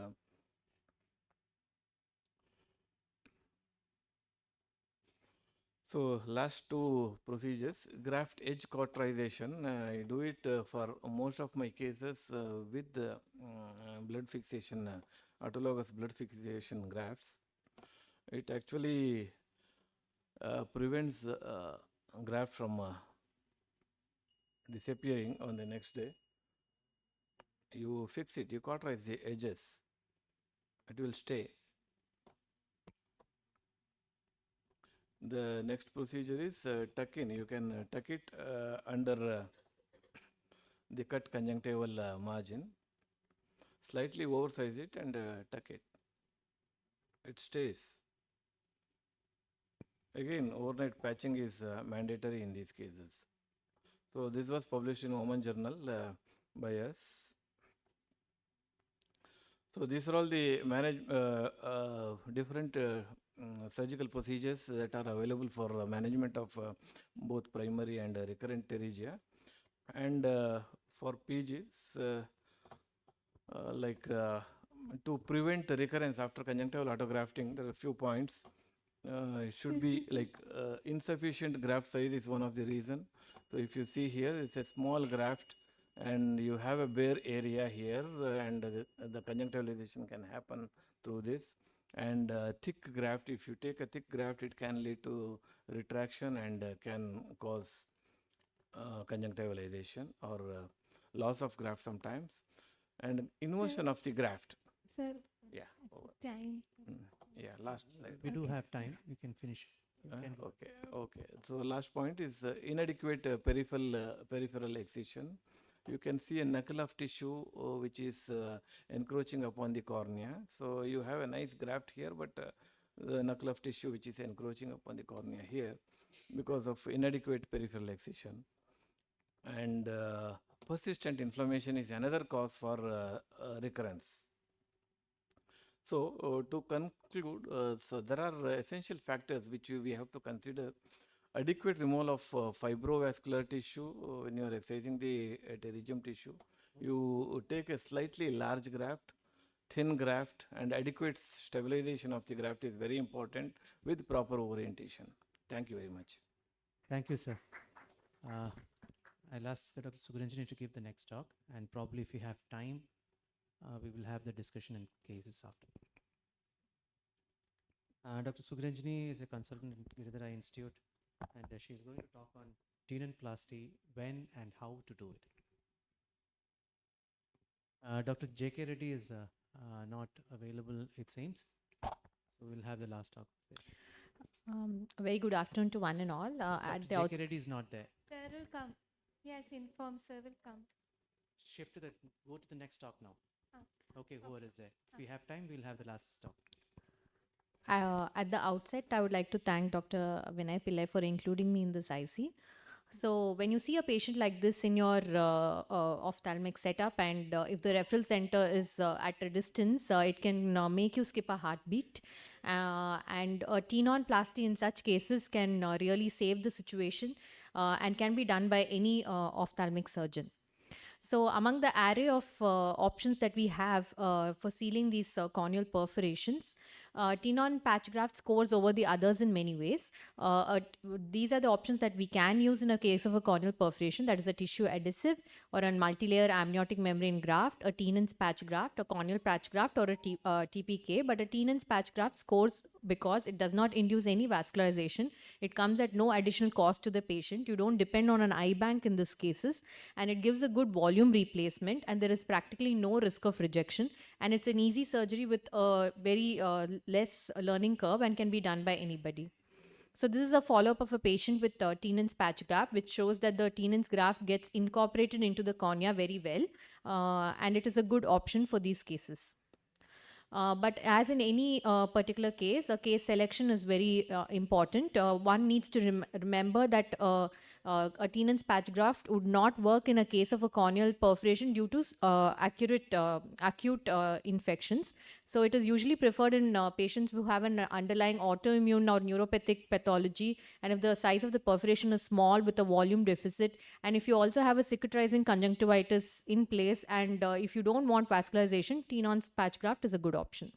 So last two procedures, graft edge cauterization, I do it for most of my cases with blood fixation, autologous blood fixation grafts. It actually prevents graft from disappearing on the next day. You fix it, you cauterize the edges, it will stay. The next procedure is tuck in. You can tuck it under the cut conjunctival margin, slightly oversize it and tuck it. It stays. Again, overnight patching is mandatory in these cases. So this was published in Women Journal by us. So these are all the different surgical procedures that are available for management of both primary and recurrent pterygia. And for PGs, like to prevent recurrence after conjunctival autografting, there are a few points. It should be like insufficient graft size is one of the reason. So if you see here, it's a small graft, and you have a bare area here, and the conjunctivalization can happen through this. And thick graft, if you take a thick graft, it can lead to retraction and can cause conjunctivalization or loss of graft sometimes, and inversion of the graft. Sir, Yeah. Over. time. Yeah. Last slide. We do Okay. have time. You can finish. You can go. Okay. Okay. So last point is inadequate peripheral excision. You can see a knuckle of tissue which is encroaching upon the cornea. So you have a nice graft here, but the knuckle of tissue which is encroaching upon the cornea here because of inadequate peripheral excision. And persistent inflammation is another cause for recurrence. So to conclude, so there are essential factors which we have to consider. Adequate removal of fibrovascular tissue when you are excising the pterygium tissue. You take a slightly large graft, thin graft, and adequate stabilization of the graft is very important with proper orientation. Thank you very much. Thank you, sir. I'll ask Dr. Suguranjani to give the next talk, and probably if we have time, we will have the discussion and cases after. Dr. Suguranjani is a consultant in Giridhara Institute, and she is going to talk on tenonplasty, when and how to do it. Dr. J.K. Reddy is not available, it seems. So we'll have the last talk. A very good afternoon to one and all. At the Dr. J.K. Reddy is not there. Sir will come. Yes, informed sir will come. Shift to go to the next talk now. Okay, whoever is there. If we have time, we'll have the last talk. At the outset, I would like to thank Dr. Vinay Pillai for including me in this IC. So when you see a patient like this in your ophthalmic setup, and if the referral center is at a distance, it can make you skip a heartbeat. And tenonplasty in such cases can really save the situation and can be done by any ophthalmic surgeon. So among the array of options that we have for sealing these corneal perforations, tenon patch graft scores over the others in many ways. These are the options that we can use in a case of a corneal perforation, that is a tissue adhesive or a multilayer amniotic membrane graft, a tenon's patch graft, a corneal patch graft, or a TPK. But a tenon's patch graft scores because it does not induce any vascularization. It comes at no additional cost to the patient. You don't depend on an eye bank in these cases, and it gives a good volume replacement, and there is practically no risk of rejection, and it's an easy surgery with a very less learning curve and can be done by anybody. So this is a follow-up of a patient with tenon's patch graft, which shows that the tenon's graft gets incorporated into the cornea very well, and it is a good option for these cases. But as in any particular case, a case selection is very important. One needs to remember that a tenon's patch graft would not work in a case of a corneal perforation due to acute infections. So it is usually preferred in patients who have an underlying autoimmune or neuropathic pathology, and if the size of the perforation is small with a volume deficit, and if you also have a cicatrizing conjunctivitis in place, and if you don't want vascularization, tenon's patch graft is a good option.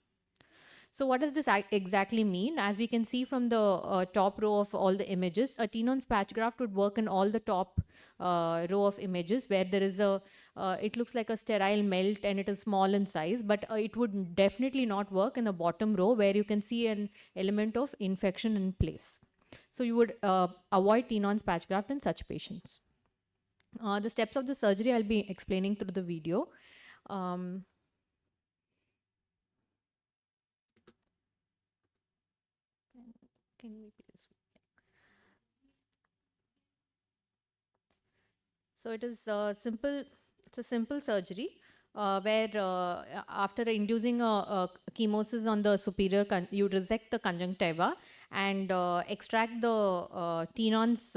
So what does this exactly mean? As we can see from the top row of all the images, a tenon's patch graft would work in all the top row of images where there is it looks like a sterile melt and it is small in size, but it would definitely not work in the bottom row where you can see an element of infection in place. So you would avoid tenon's patch graft in such patients. The steps of the surgery I'll be explaining through the video. Can we please? So it is simple. It's a simple surgery where after inducing a chemosis on the superior, you resect the conjunctiva and extract the tenon's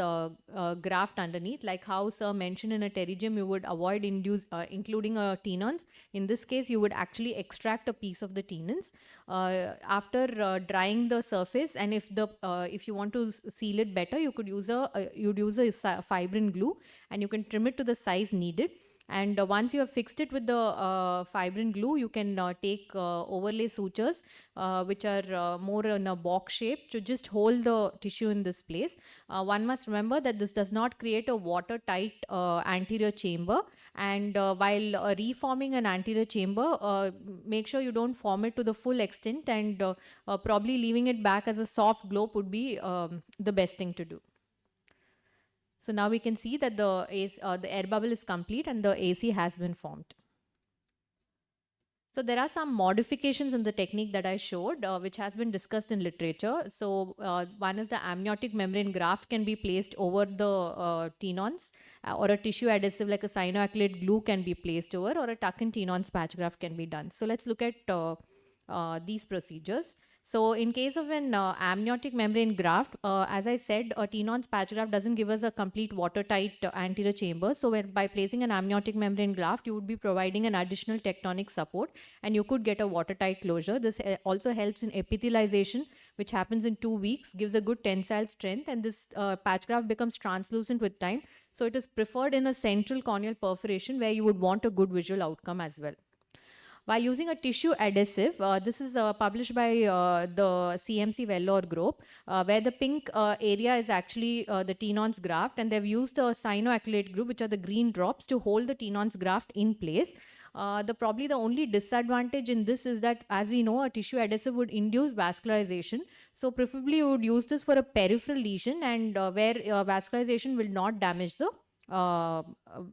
graft underneath. Like how sir mentioned, in a pterygium, you would avoid including a tenons. In this case, you would actually extract a piece of the tenons after drying the surface. And if you want to seal it better, you could use you'd use a fibrin glue, and you can trim it to the size needed. And once you have fixed it with the fibrin glue, you can take overlay sutures, which are more in a box shape, to just hold the tissue in this place. One must remember that this does not create a watertight anterior chamber, And while reforming an anterior chamber, make sure you don't form it to the full extent, and probably leaving it back as a soft globe would be the best thing to do. So now we can see that the air bubble is complete and the AC has been formed. So there are some modifications in the technique that I showed, which has been discussed in literature. So one is the amniotic membrane graft can be placed over the tenons, or a tissue adhesive like a cyanoacrylate glue can be placed over, or a tuck-in tenons patch graft can be done. So let's look at these procedures. So in case of an amniotic membrane graft, as I said, a tenons patch graft doesn't give us a complete watertight anterior chamber. So by placing an amniotic membrane graft, you would be providing an additional tectonic support, and you could get a watertight closure. This also helps in epithelialization, which happens in 2 weeks, gives a good tensile strength, and this patch graft becomes translucent with time. So it is preferred in a central corneal perforation where you would want a good visual outcome as well. While using a tissue adhesive, this is published by the CMC Vellore group, where the pink area is actually the tenons graft, and they've used the cyanoacrylate group, which are the green drops, to hold the tenons graft in place. Probably the only disadvantage in this is that, as we know, a tissue adhesive would induce vascularization. So preferably you would use this for a peripheral lesion, and where vascularization will not damage the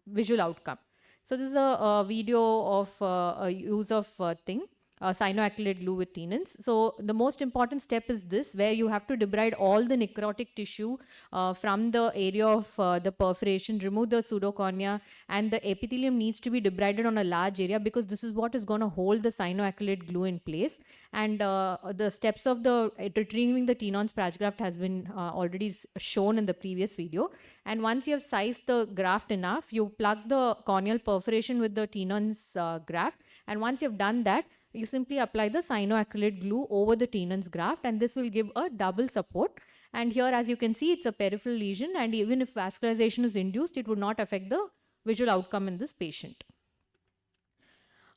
visual outcome. So this is a video of a use of cyanoacrylate glue with tenons. So the most important step is this, where you have to debride all the necrotic tissue from the area of the perforation, remove the pseudocornea, and the epithelium needs to be debrided on a large area, because this is what is going to hold the cyanoacrylate glue in place. And the steps of the retrieving the tenons patch graft has been already shown in the previous video. And once you have sized the graft enough, you plug the corneal perforation with the tenons graft. And once you've done that, you simply apply the cyanoacrylate glue over the tenons graft, and this will give a double support. And here, as you can see, it's a peripheral lesion, and even if vascularization is induced, it would not affect the visual outcome in this patient.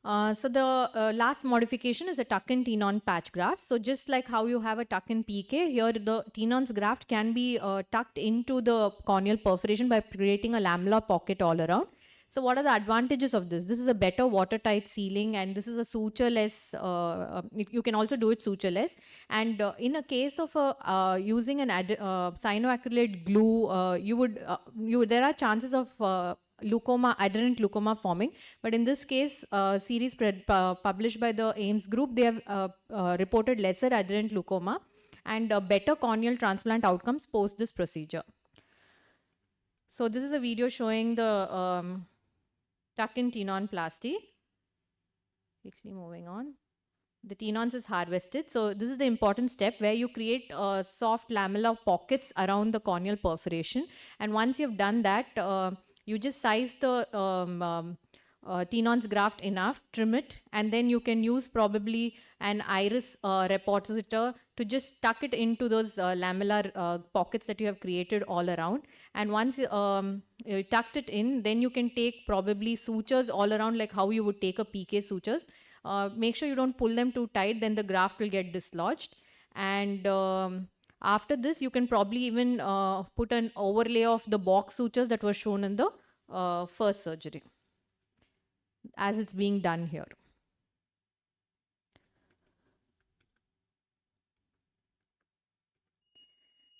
So the last modification is a tuck-in tenon patch graft. So just like how you have a tuck-in PK, here the tenons graft can be tucked into the corneal perforation by creating a lamellar pocket all around. So what are the advantages of this? This is a better watertight sealing, and this is a sutureless. You can also do it sutureless. And in a case of using an cyanoacrylate glue, there are chances of leukoma, adherent leukoma forming. But in this case, series published by the Ames group, they have reported lesser adherent leukoma and better corneal transplant outcomes post this procedure. So this is a video showing the tuck-in tenonplasty. Quickly moving on. The tenons is harvested. So this is the important step where you create soft lamellar pockets around the corneal perforation. And once you've done that, you just size the tenons graft enough, trim it, and then you can use probably an iris repositor to just tuck it into those lamellar pockets that you have created all around. And once you tucked it in, then you can take probably sutures all around, like how you would take a PK sutures. Make sure you don't pull them too tight, then the graft will get dislodged. And after this, you can probably even put an overlay of the box sutures that were shown in the first surgery, as it's being done here.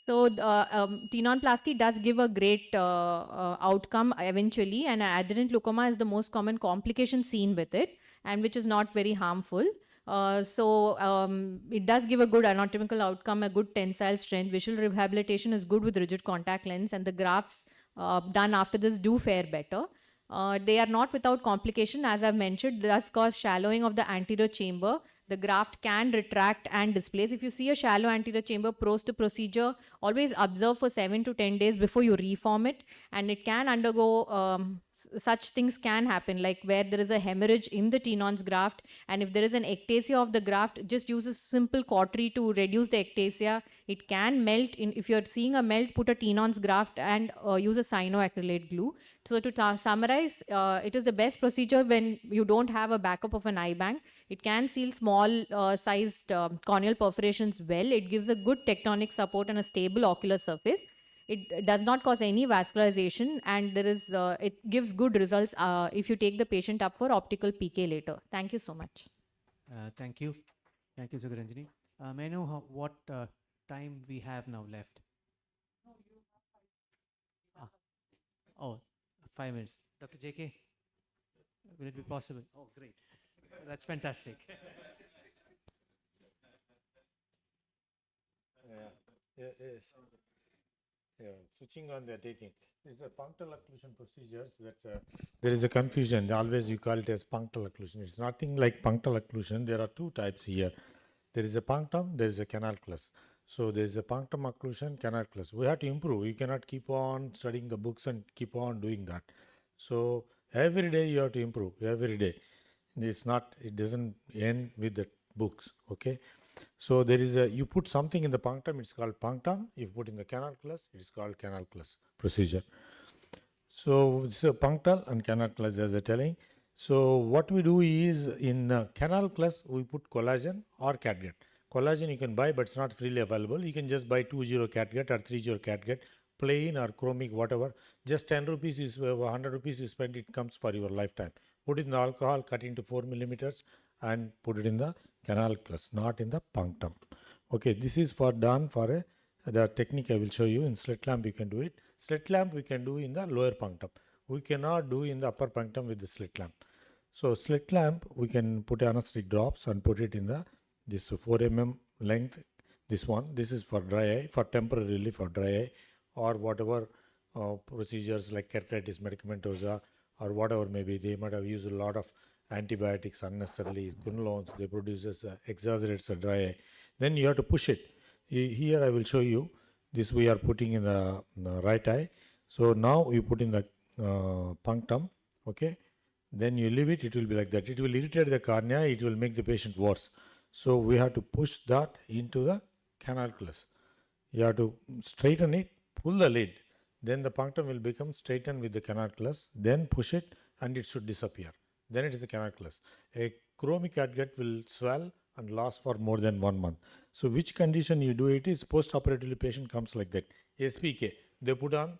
So tenonplasty does give a great outcome eventually, and adherent leukoma is the most common complication seen with it, and which is not very harmful. It does give a good anatomical outcome, a good tensile strength. Visual rehabilitation is good with rigid contact lens, and the grafts done after this do fare better. They are not without complication, as I've mentioned, does cause shallowing of the anterior chamber. The graft can retract and displace. If you see a shallow anterior chamber post the procedure, always observe for 7 to 10 days before you reform it, and it can undergo such things can happen, like where there is a hemorrhage in the tenons graft, and if there is an ectasia of the graft, just use a simple cautery to reduce the ectasia. It can melt. If you're seeing a melt, put a tenons graft and use a cyanoacrylate glue. So to summarize, it is the best procedure when you don't have a backup of an eye bank. It can seal small sized corneal perforations well. It gives a good tectonic support and a stable ocular surface. It does not cause any vascularization, and there is it gives good results if you take the patient up for optical PK later. Thank you so much. Thank you. Thank you, Sugaranjani. May I know what time we have now left? Ah, oh, 5 minutes. Dr. JK, will it be possible? Oh, great. That's fantastic. Yes. Yeah, switching on they're taking. It's a punctal occlusion procedures. There is a confusion. Always you call it as punctal occlusion. It's nothing like punctal occlusion. There are two types here. There is a punctum, there is a canal clus. So there is a punctum occlusion, canal clus. We have to improve. You cannot keep on studying the books and keep on doing that. So every day you have to improve. Every day. It doesn't end with the books. Okay. So there is you put something in the punctum, it's called punctum. If you put in the canal clus, it is called canal clus procedure. So this is a punctal and canal clus as they're telling. So what we do is in canal clus, we put collagen or catgut. Collagen you can buy, but it's not freely available. You can just buy 20 catgut or 30 catgut, plain or chromic, whatever. Just 10 rupees, 100 rupees you spend, it comes for your lifetime. Put it in the alcohol, cut into 4 millimeters and put it in the canal clus, not in the punctum. Okay, this is done for the technique I will show you. In slit lamp you can do it. Slit lamp we can do in the lower punctum. We cannot do in the upper punctum with the slit lamp. So slit lamp we can put anesthetic drops and put it in the this 4 mm length. This one, this is for dry eye, for temporary relief for dry eye, or whatever procedures like keratitis medicamentosa or whatever maybe. They might have used a lot of antibiotics unnecessarily, quinolones, they produces exaggerates the dry eye. Then you have to push it. Here I will show you. This we are putting in the right eye. So now you put in the punctum. Okay. Then you leave it. It will be like that. It will irritate the cornea. It will make the patient worse. So we have to push that into the canal clus. You have to straighten it, pull the lid. Then the punctum will become straightened with the canal clus. Then push it and it should disappear. Then it is the canal clus. A chromic catgut will swell and last for more than 1 month. So which condition you do it is post-operatively patient comes like that. SPK, they put on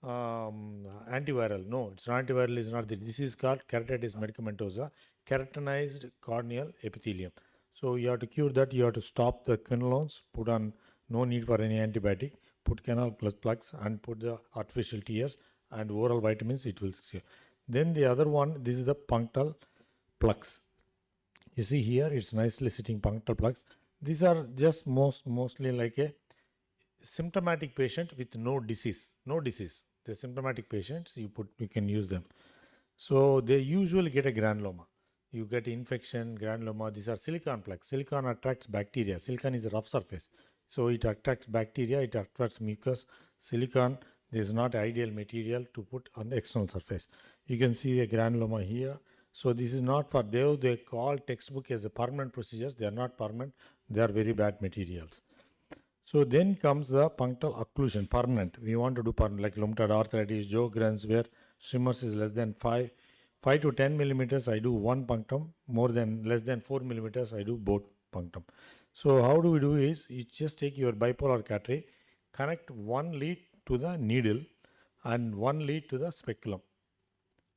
antiviral. No, it's not antiviral. Is not this. This is called keratitis medicamentosa, keratinized corneal epithelium. So you have to cure that. You have to stop the quinolones. Put on no need for any antibiotic. Put canal plugs and put the artificial tears and oral vitamins. It will cure. Then the other one. This is the punctal plugs. You see here, it's nicely sitting punctal plugs. These are just mostly like a symptomatic patient with no disease. The symptomatic patients you can use them. So they usually get a granuloma. You get infection, granuloma. These are silicon plugs. Silicon attracts bacteria. Silicon is a rough surface, so it attracts bacteria. It attracts mucus. Silicon is not ideal material to put on the external surface. You can see a granuloma here. So this is not for they call textbook as a permanent procedures. They are not permanent. They are very bad materials. So then comes the punctal occlusion, permanent. We want to do permanent like rheumatoid arthritis, Sjogren's, where streamers is less than 5 to 10 millimeters. I do one punctum. Less than 4 millimeters. I do both punctum. So how do we do is you just take your bipolar cautery, connect one lead to the needle and one lead to the speculum.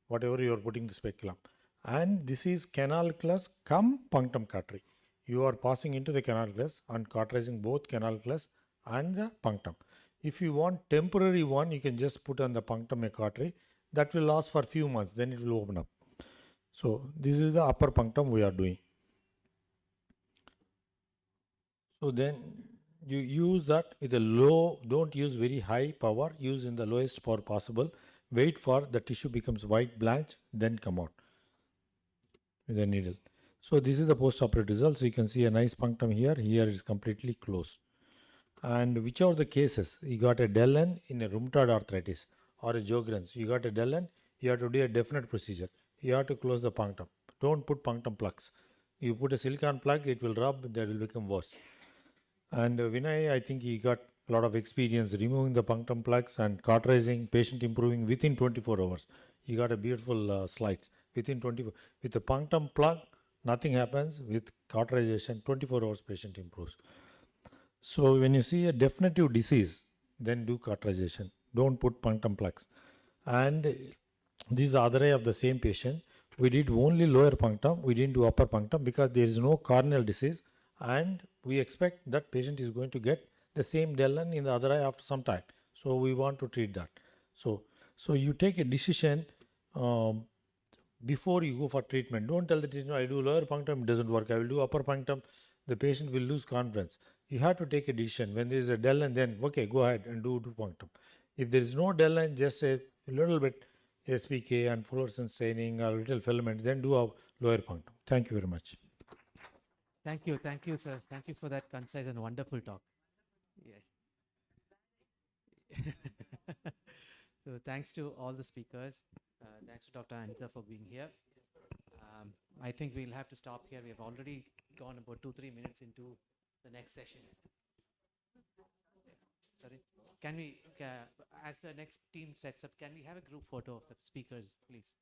Whatever you are putting the speculum. And this is canal clus cum punctum cautery. You are passing into the canal clus and cauterizing both canal clus and the punctum. If you want temporary one, you can just put on the punctum a cautery. That will last for few months, then it will open up. So this is the upper punctum we are doing. So then you use that with a low, don't use very high power, use in the lowest power possible. Wait for the tissue becomes white blanch, then come out with a needle. So this is the post-operative results. So you can see a nice punctum here. Here is completely closed. And which are the cases? You got a Dellen in a rheumatoid arthritis or a Sjogren's. You got a Dellen, you have to do a definite procedure. You have to close the punctum. Don't put punctum plugs. You put a silicone plug, it will rub, that will become worse. And Vinay, I think he got a lot of experience removing the punctum plugs and cauterizing, patient improving within 24 hours. He got a beautiful slides within 24. With the punctum plug, nothing happens. With cauterization, 24 hours patient improves. So when you see a definitive disease, then do cauterization. Don't put punctum plugs. And this is the other eye of the same patient. We did only lower punctum, we didn't do upper punctum because there is no corneal disease, and we expect that patient is going to get the same Dellen in the other eye after some time. So we want to treat that. So you take a decision before you go for treatment. Don't tell the treatment, I do lower punctum, it doesn't work. I will do upper punctum, the patient will lose confidence. You have to take a decision. When there is a Dellen, then okay, go ahead and do punctum. If there is no Dellen, just a little bit SPK and fluorescence staining or little filaments, then do a lower punctum. Thank you very much. Thank you, sir. Thank you for that concise and wonderful talk. Yes. So thanks to all the speakers. Thanks to Dr. Anita for being here. I think we'll have to stop here. We have already gone about 2-3 minutes into the next session. Sorry. Can we, as the next team sets up, can we have a group photo of the speakers, please?